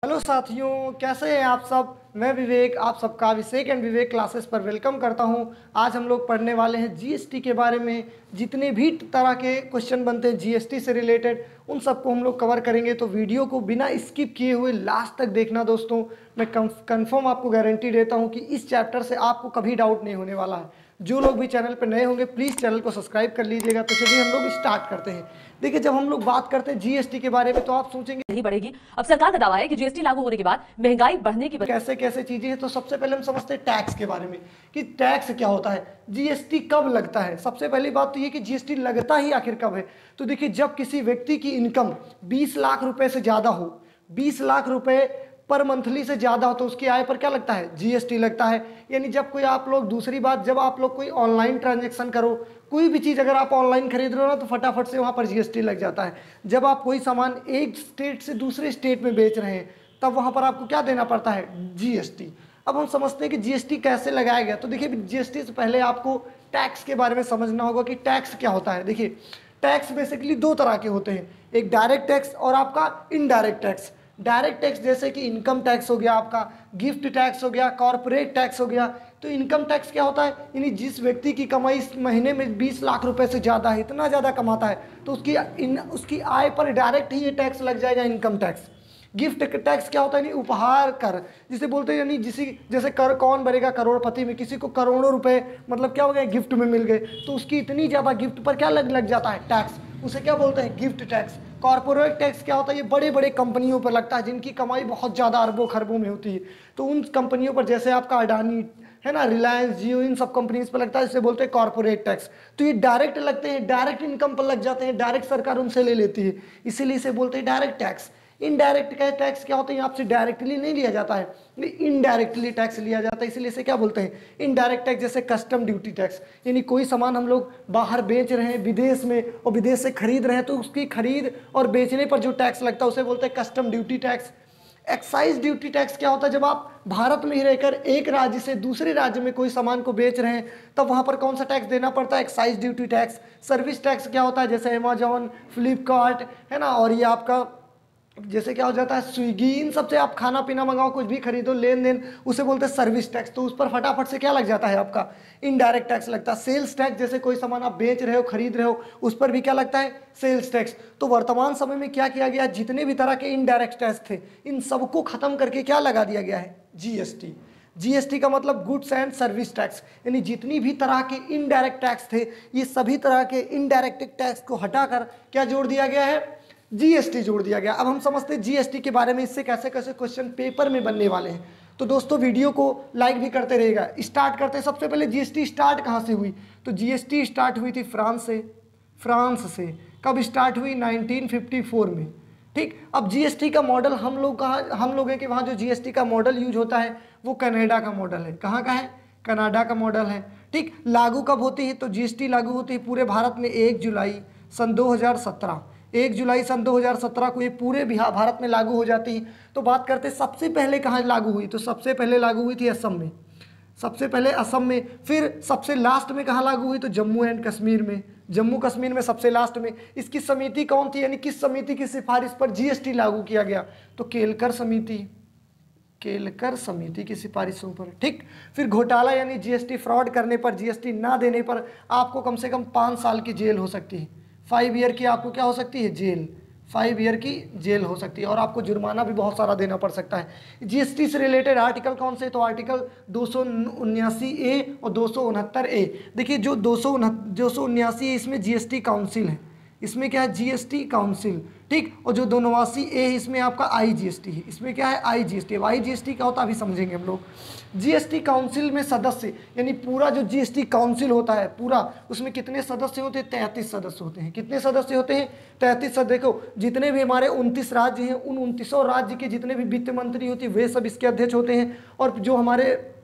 Hello साथियों, कैसे हैं आप सब। मैं विवेक आप सबका अभिषेक एंड विवेक क्लासेस पर वेलकम करता हूं। आज हम लोग पढ़ने वाले हैं जीएसटी के बारे में। जितने भी तरह के क्वेश्चन बनते हैं जीएसटी से रिलेटेड उन सबको हम लोग कवर करेंगे, तो वीडियो को बिना स्किप किए हुए लास्ट तक देखना दोस्तों। मैं कंफर्म आपको गारंटी देता हूं कि इस चैप्टर से आपको कभी डाउट नहीं होने वाला है। जो लोग भी चैनल पर नए होंगे प्लीज़ चैनल को सब्सक्राइब कर लीजिएगा। तो चलिए हम लोग स्टार्ट करते हैं। देखिए, जब हम लोग बात करते हैं जीएसटी के बारे में तो आप सोचेंगे नहीं बढ़ेगी। अब सरकार का दावा है कि जीएसटी लागू होने के बाद महंगाई बढ़ने की कैसे कैसे चीजें हैं। तो सबसे पहले हम समझते हैं टैक्स के बारे में कि टैक्स क्या होता है, जीएसटी कब लगता है। सबसे पहली बात तो ये कि जीएसटी लगता ही आखिर कब है। तो देखिए, जब किसी व्यक्ति की इनकम 20 लाख रुपए से ज्यादा हो, 20 लाख रुपए पर मंथली से ज्यादा हो, तो उसकी आय पर क्या लगता है, जीएसटी लगता है। यानी जब कोई आप लोग, दूसरी बात, जब आप लोग कोई ऑनलाइन ट्रांजेक्शन करो, कोई भी चीज़ अगर आप ऑनलाइन खरीद रहे हो ना, तो फटाफट से वहाँ पर जीएसटी लग जाता है। जब आप कोई सामान एक स्टेट से दूसरे स्टेट में बेच रहे हैं तब वहाँ पर आपको क्या देना पड़ता है, जीएसटी। अब हम समझते हैं कि जीएसटी कैसे लगाया गया। तो देखिए, जीएसटी से पहले आपको टैक्स के बारे में समझना होगा कि टैक्स क्या होता है। देखिए, टैक्स बेसिकली दो तरह के होते हैं, एक डायरेक्ट टैक्स और आपका इनडायरेक्ट टैक्स। डायरेक्ट टैक्स जैसे कि इनकम टैक्स हो गया, आपका गिफ्ट टैक्स हो गया, कॉर्पोरेट टैक्स हो गया। तो इनकम टैक्स क्या होता है, यानी जिस व्यक्ति की कमाई इस महीने में 20 लाख रुपए से ज़्यादा है, इतना ज़्यादा कमाता है, तो उसकी आय पर डायरेक्ट ही ये टैक्स लग जाएगा, इनकम टैक्स। गिफ्ट टैक्स क्या होता है, यानी उपहार कर जिसे बोलते हैं, यानी जैसे कर कौन भरेगा करोड़पति में, किसी को करोड़ों रुपए मतलब क्या हो गए, गिफ्ट में मिल गए, तो उसकी इतनी ज़्यादा गिफ्ट पर क्या लग जाता है, टैक्स। उसे क्या बोलते हैं, गिफ्ट टैक्स। कॉर्पोरेट टैक्स क्या होता है, ये बड़े बड़े कंपनियों पर लगता है जिनकी कमाई बहुत ज़्यादा अरबों खरबों में होती है। तो उन कंपनियों पर, जैसे आपका अडानी है ना, रिलायंस, जियो, इन सब कंपनीज पर लगता है, इसे बोलते हैं कॉर्पोरेट टैक्स। तो ये डायरेक्ट लगते हैं, डायरेक्ट इनकम पर लग जाते हैं, डायरेक्ट सरकार उनसे ले लेती है, इसीलिए इसे बोलते हैं डायरेक्ट टैक्स। इनडायरेक्ट का टैक्स क्या होता है, आपसे डायरेक्टली नहीं लिया जाता है, इनडायरेक्टली टैक्स लिया जाता है, इसीलिए इसे क्या बोलते हैं, इनडायरेक्ट टैक्स। जैसे कस्टम ड्यूटी टैक्स, यानी कोई सामान हम लोग बाहर बेच रहे हैं विदेश में और विदेश से खरीद रहे हैं, तो उसकी खरीद और बेचने पर जो टैक्स लगता है उसे बोलते हैं custom duty tax. Excise duty tax क्या होता है, जब आप भारत में ही रहकर एक राज्य से दूसरे राज्य में कोई सामान को बेच रहे हैं तब वहां पर कौन सा टैक्स देना पड़ता है, excise duty tax. Service tax क्या होता है, जैसे अमेजॉन, फ्लिपकार्ट है ना, और ये आपका जैसे क्या हो जाता है, स्विगी, इन सबसे आप खाना पीना मंगाओ, कुछ भी खरीदो, लेन देन, उसे बोलते हैं सर्विस टैक्स। तो उस पर फटाफट से क्या लग जाता है, आपका इनडायरेक्ट टैक्स लगता है। सेल्स टैक्स, जैसे कोई सामान आप बेच रहे हो, खरीद रहे हो, उस पर भी क्या लगता है, सेल्स टैक्स। तो वर्तमान समय में क्या किया गया, जितने भी तरह के इनडायरेक्ट टैक्स थे इन सबको खत्म करके क्या लगा दिया गया है, जीएसटी। जीएसटी का मतलब गुड्स एंड सर्विस टैक्स, यानी जितनी भी तरह के इनडायरेक्ट टैक्स थे, ये सभी तरह के इनडायरेक्ट टैक्स को हटाकर क्या जोड़ दिया गया है, जीएसटी जोड़ दिया गया। अब हम समझते हैं जीएसटी के बारे में, इससे कैसे कैसे क्वेश्चन पेपर में बनने वाले हैं। तो दोस्तों वीडियो को लाइक भी करते रहेगा। स्टार्ट करते हैं। सबसे पहले जीएसटी स्टार्ट कहाँ से हुई, तो जीएसटी स्टार्ट हुई थी फ्रांस से। फ्रांस से कब स्टार्ट हुई, 1954 में। ठीक। अब जीएसटी का मॉडल हम लोग हैं कि वहाँ जो जीएसटी का मॉडल यूज होता है वो कनाडा का मॉडल है। कहाँ का है, कनाडा का मॉडल है। ठीक। लागू कब होती है, तो जीएसटी लागू होती है पूरे भारत में 1 जुलाई सन 2017। 1 जुलाई सन 2017 को ये पूरे भारत में लागू हो जाती है। तो बात करते सबसे पहले कहाँ लागू हुई, तो सबसे पहले लागू हुई थी असम में। सबसे पहले असम में, फिर सबसे लास्ट में कहाँ लागू हुई, तो जम्मू एंड कश्मीर में। जम्मू कश्मीर में सबसे लास्ट में। इसकी समिति कौन थी, यानी किस समिति की सिफारिश पर जीएसटी लागू किया गया, तो केलकर समिति। केलकर समिति की सिफारिशों पर। ठीक। फिर घोटाला यानी जीएसटी फ्रॉड करने पर, जीएसटी ना देने पर आपको कम से कम 5 साल की जेल हो सकती है। 5 ईयर की आपको क्या हो सकती है, जेल। 5 ईयर की जेल हो सकती है और आपको जुर्माना भी बहुत सारा देना पड़ सकता है। जीएसटी से रिलेटेड आर्टिकल कौन से, तो आर्टिकल 279A और 269A। देखिए, जो 279 इसमें जीएसटी काउंसिल है, इसमें क्या है, जीएसटी काउंसिल। ठीक। और जो 289A इसमें आपका आईजीएसटी है, इसमें क्या है, आईजीएसटी। अब आईजीएसटी क्या होता है अभी समझेंगे हम लोग। जीएसटी काउंसिल में सदस्य, यानी पूरा जो जीएसटी काउंसिल होता है पूरा, उसमें कितने सदस्य होते हैं, 33 सदस्य होते हैं। कितने सदस्य होते हैं, 33 सदस्य। देखो, जितने भी हमारे 29 राज्य हैं, उन 29 राज्य के जितने भी वित्त मंत्री होते हैं वे सब इसके अध्यक्ष होते हैं। और जो हमारे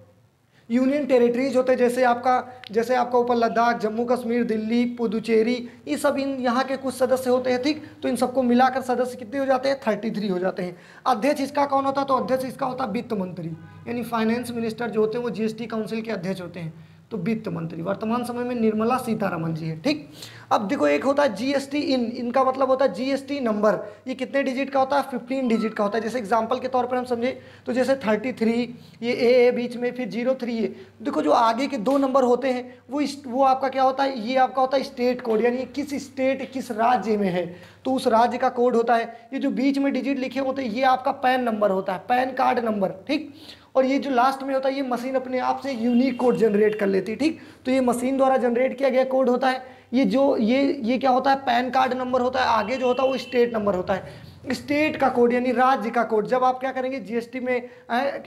यूनियन टेरिटरीज होते हैं, जैसे आपका ऊपर लद्दाख, जम्मू कश्मीर, दिल्ली, पुदुचेरी, ये सब इन यहाँ के कुछ सदस्य होते हैं। ठीक। तो इन सबको मिलाकर सदस्य कितने हो जाते हैं, 33 हो जाते हैं। अध्यक्ष इसका कौन होता है, तो अध्यक्ष इसका होता है वित्त मंत्री, यानी फाइनेंस मिनिस्टर जो होते हैं वो जीएसटी काउंसिल के अध्यक्ष होते हैं। तो वित्त मंत्री वर्तमान समय में निर्मला सीतारमन जी है। ठीक, अब देखो एक होता है जीएसटी इन, इनका मतलब होता है जीएसटी नंबर। ये कितने डिजिट का होता है? 15 डिजिट का होता है। जैसे एग्जांपल के तौर पर हम समझे तो जैसे 33, ये ए बीच में, फिर 03 ये। देखो जो आगे के 2 नंबर होते हैं वो आपका क्या होता है? ये आपका होता है स्टेट कोड, यानी किस स्टेट किस राज्य में है तो उस राज्य का कोड होता है। ये जो बीच में डिजिट लिखे होते हैं ये आपका पैन नंबर होता है, पैन कार्ड नंबर। ठीक, और ये जो लास्ट में होता है ये मशीन अपने आप से यूनिक कोड जनरेट कर लेती है। ठीक, तो ये मशीन द्वारा जनरेट किया गया कोड होता है। ये क्या होता है? पैन कार्ड नंबर होता है। आगे जो होता है वो स्टेट नंबर होता है, स्टेट का कोड यानी राज्य का कोड। जब आप क्या करेंगे जीएसटी में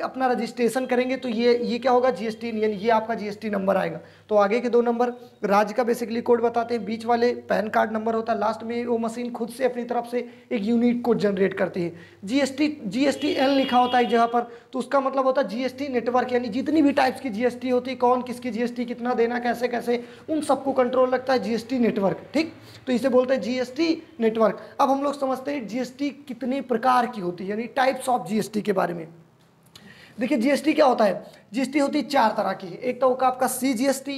अपना रजिस्ट्रेशन करेंगे तो ये क्या होगा? जीएसटी, यानी ये आपका जीएसटी नंबर आएगा। तो आगे के 2 नंबर राज्य का बेसिकली कोड बताते हैं, बीच वाले पैन कार्ड नंबर होता है, लास्ट में वो मशीन खुद से अपनी तरफ से एक यूनिक कोड जनरेट करती है। जीएसटी एन लिखा होता है एक जगह पर, तो उसका मतलब होता है जीएसटी नेटवर्क, यानी जितनी भी टाइप्स की जीएसटी होती है, कौन किसकी जीएसटी कितना देना, कैसे कैसे, उन सबको कंट्रोल रखता है जीएसटी नेटवर्क। ठीक, तो इसे बोलते हैं जीएसटी नेटवर्क। अब हम लोग समझते हैं जीएसटी कितने प्रकार की होती है, यानी टाइप्स ऑफ जीएसटी के बारे में। देखिए जीएसटी क्या होता है? जीएसटी होती है 4 तरह की। एक तो होगा आपका CGST,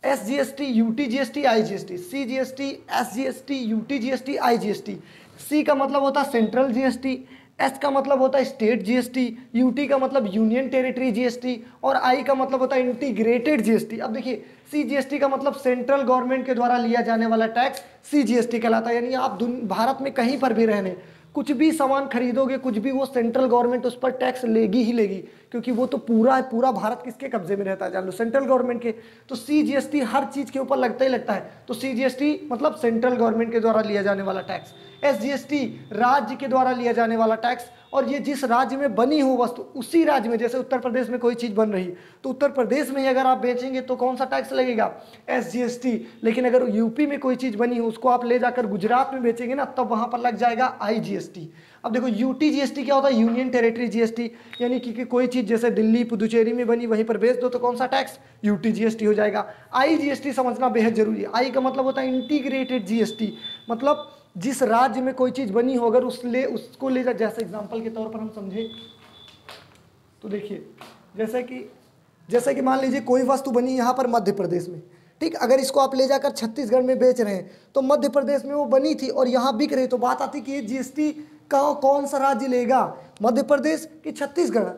SGST, UTGST, IGST. CGST, SGST, UTGST, IGST. C का मतलब होता है सेंट्रल जीएसटी, एस का मतलब होता है स्टेट जीएसटी, यूटी का मतलब यूनियन टेरिटरी जीएसटी, और आई का मतलब होता है इंटीग्रेटेड जीएसटी। अब देखिए सीजीएसटी का मतलब सेंट्रल गवर्नमेंट के द्वारा लिया जाने वाला टैक्स सीजीएसटी कहलाता है। यानी आप भारत में कहीं पर भी रहने, कुछ भी सामान खरीदोगे, कुछ भी, वो सेंट्रल गवर्नमेंट उस पर टैक्स लेगी ही लेगी, क्योंकि वो तो पूरा भारत किसके कब्जे में रहता है? जान लो, सेंट्रल गवर्नमेंट के। तो सीजीएसटी हर चीज़ के ऊपर लगता ही लगता है। तो सीजीएसटी मतलब सेंट्रल गवर्नमेंट के द्वारा लिया जाने वाला टैक्स। एसजीएसटी राज्य के द्वारा लिया जाने वाला टैक्स, और ये जिस राज्य में बनी हो वस्तु उसी राज्य में, जैसे उत्तर प्रदेश में कोई चीज़ बन रही तो उत्तर प्रदेश में ही अगर आप बेचेंगे तो कौन सा टैक्स लगेगा? एसजीएसटी। लेकिन अगर यूपी में कोई चीज़ बनी हो उसको आप ले जाकर गुजरात में बेचेंगे ना, तब वहाँ पर लग जाएगा आईजीएसटी। अब देखो यूटीजीएसटी क्या होता है? यूनियन टेरिटरी जीएसटी, यानी कि कोई चीज़ जैसे दिल्ली पुदुचेरी में बनी वहीं पर बेच दो तो कौन सा टैक्स? यूटीजीएसटी हो जाएगा। आईजीएसटी समझना बेहद जरूरी है। आई का मतलब होता है इंटीग्रेटेड जीएसटी, मतलब जिस राज्य में कोई चीज़ बनी हो अगर उसको ले जा, जैसे एग्जांपल के तौर पर हम समझे तो देखिए जैसे कि मान लीजिए कोई वस्तु बनी यहाँ पर मध्य प्रदेश में। ठीक, अगर इसको आप ले जाकर छत्तीसगढ़ में बेच रहे हैं तो मध्य प्रदेश में वो बनी थी और यहाँ बिक रही, तो बात आती कि ये जीएसटी का कौन सा राज्य लेगा? मध्य प्रदेश कि छत्तीसगढ़?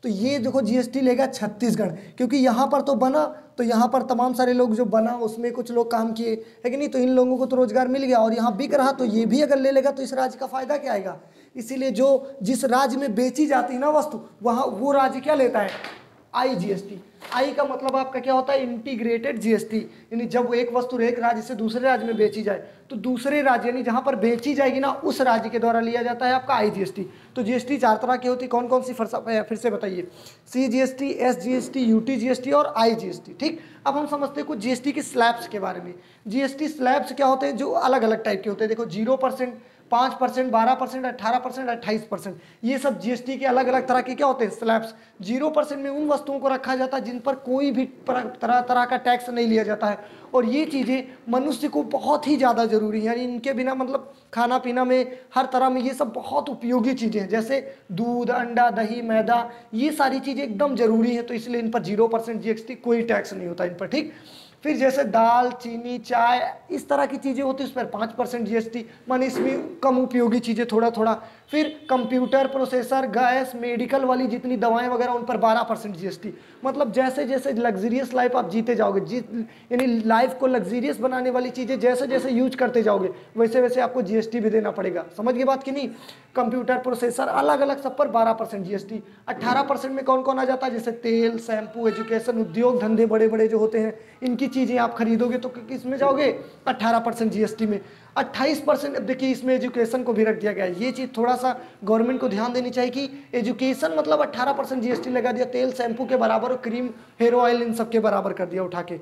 तो ये देखो जीएसटी लेगा छत्तीसगढ़, क्योंकि यहाँ पर तो बना, तो यहाँ पर तमाम सारे लोग जो बना उसमें कुछ लोग काम किए है कि नहीं, तो इन लोगों को तो रोजगार मिल गया, और यहाँ बिक रहा तो ये भी अगर ले लेगा तो इस राज्य का फायदा क्या आएगा? इसीलिए जो जिस राज्य में बेची जाती है ना वस्तु, वहाँ वो राज्य क्या लेता है? आईजीएसटी। आई का मतलब आपका क्या होता है? इंटीग्रेटेड जीएसटी, यानी जब एक वस्तु एक राज्य से दूसरे राज्य में बेची जाए तो दूसरे राज्य यानी जहां पर बेची जाएगी ना उस राज्य के द्वारा लिया जाता है आपका आईजीएसटी। तो जीएसटी 4 तरह की होती है, कौन कौन सी? फिर से बताइए। सीजीएसटी, एसजीएसटी, यूटीजीएसटी और आईजीएसटी। ठीक, अब हम समझते हैं कुछ जीएसटी के स्लैब्स के बारे में। जीएसटी स्लैब्स क्या होते हैं? जो अलग अलग टाइप के होते हैं। देखो 0%, 5%, 12%, 18%, 28%, ये सब जीएसटी के अलग अलग तरह के क्या होते हैं? स्लैब्स। 0% में उन वस्तुओं को रखा जाता है जिन पर कोई भी तरह का टैक्स नहीं लिया जाता है, और ये चीज़ें मनुष्य को बहुत ही ज़्यादा ज़रूरी है, यानी इनके बिना मतलब खाना पीना में हर तरह में ये सब बहुत उपयोगी चीज़ें हैं, जैसे दूध, अंडा, दही, मैदा, ये सारी चीज़ें एकदम ज़रूरी है, तो इसलिए इन पर 0% जीएसटी, कोई टैक्स नहीं होता इन पर। ठीक, फिर जैसे दाल, चीनी, चाय, इस तरह की चीज़ें होती है उस पर 5% जीएसटी, माने इसमें कम उपयोगी चीज़ें थोड़ा थोड़ा। फिर कंप्यूटर, प्रोसेसर, गैस, मेडिकल वाली जितनी दवाएं वगैरह उन पर 12% जीएसटी। मतलब जैसे जैसे लग्जरियस लाइफ आप जीते जाओगे, यानी लाइफ को लग्जरियस बनाने वाली चीज़ें जैसे जैसे यूज करते जाओगे वैसे वैसे आपको जीएसटी भी देना पड़ेगा। समझ गए बात कि नहीं? कंप्यूटर, प्रोसेसर, अलग अलग सब पर 12% जीएसटी। 18% में कौन कौन आ जाता है? जैसे तेल, शैम्पू, एजुकेशन, उद्योग धंधे बड़े बड़े जो होते हैं, इनकी चीज़ें आप खरीदोगे तो किस में जाओगे? 18% जीएसटी में। 28% देखिए इसमें एजुकेशन को भी रख दिया गया है। ये चीज़ थोड़ा सा गवर्नमेंट को ध्यान देनी चाहिए कि एजुकेशन मतलब 18% जीएसटी लगा दिया, तेल शैम्पू के बराबर, और क्रीम, हेयर ऑयल, इन सब के बराबर कर दिया उठा के।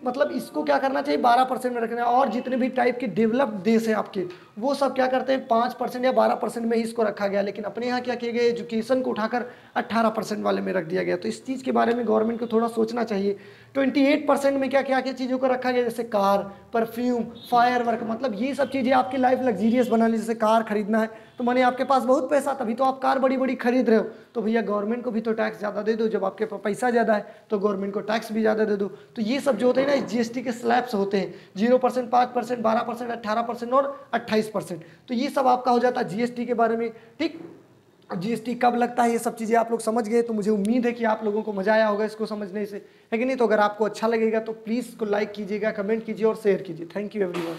मतलब इसको क्या करना चाहिए? 12% में रखना है। और जितने भी टाइप के डेवलप्ड देश हैं आपके, वो सब क्या करते हैं? 5% या 12% में ही इसको रखा गया, लेकिन अपने यहाँ क्या किया गया? एजुकेशन को उठाकर 18% वाले में रख दिया गया। तो इस चीज़ के बारे में गवर्नमेंट को थोड़ा सोचना चाहिए। 28% में क्या क्या चीज़ों को रखा गया? जैसे कार, परफ्यूम, फायर वर्क, मतलब ये सब चीज़ें आपकी लाइफ लग्जीरियस बनाने, जैसे कार खरीदना है तो माने आपके पास बहुत पैसा, तभी तो आप कार बड़ी बड़ी खरीद रहे हो, तो भैया गवर्नमेंट को भी तो टैक्स ज़्यादा दे दो। जब आपके पास पैसा ज़्यादा है तो गवर्नमेंट को टैक्स भी ज़्यादा दे दो। तो ये सब जो होते हैं ना जीएसटी के स्लैब्स होते हैं, 0%, 5%, 12%, 18% और 28%। तो ये सब आपका हो जाता है जीएसटी के बारे में। ठीक, जीएसटी कब लगता है, ये सब चीज़ें आप लोग समझ गए, तो मुझे उम्मीद है कि आप लोगों को मजा आया होगा इसको समझने से, है कि नहीं। तो अगर आपको अच्छा लगेगा तो प्लीज़ इसको लाइक कीजिएगा, कमेंट कीजिए और शेयर कीजिए। Thank you everyone.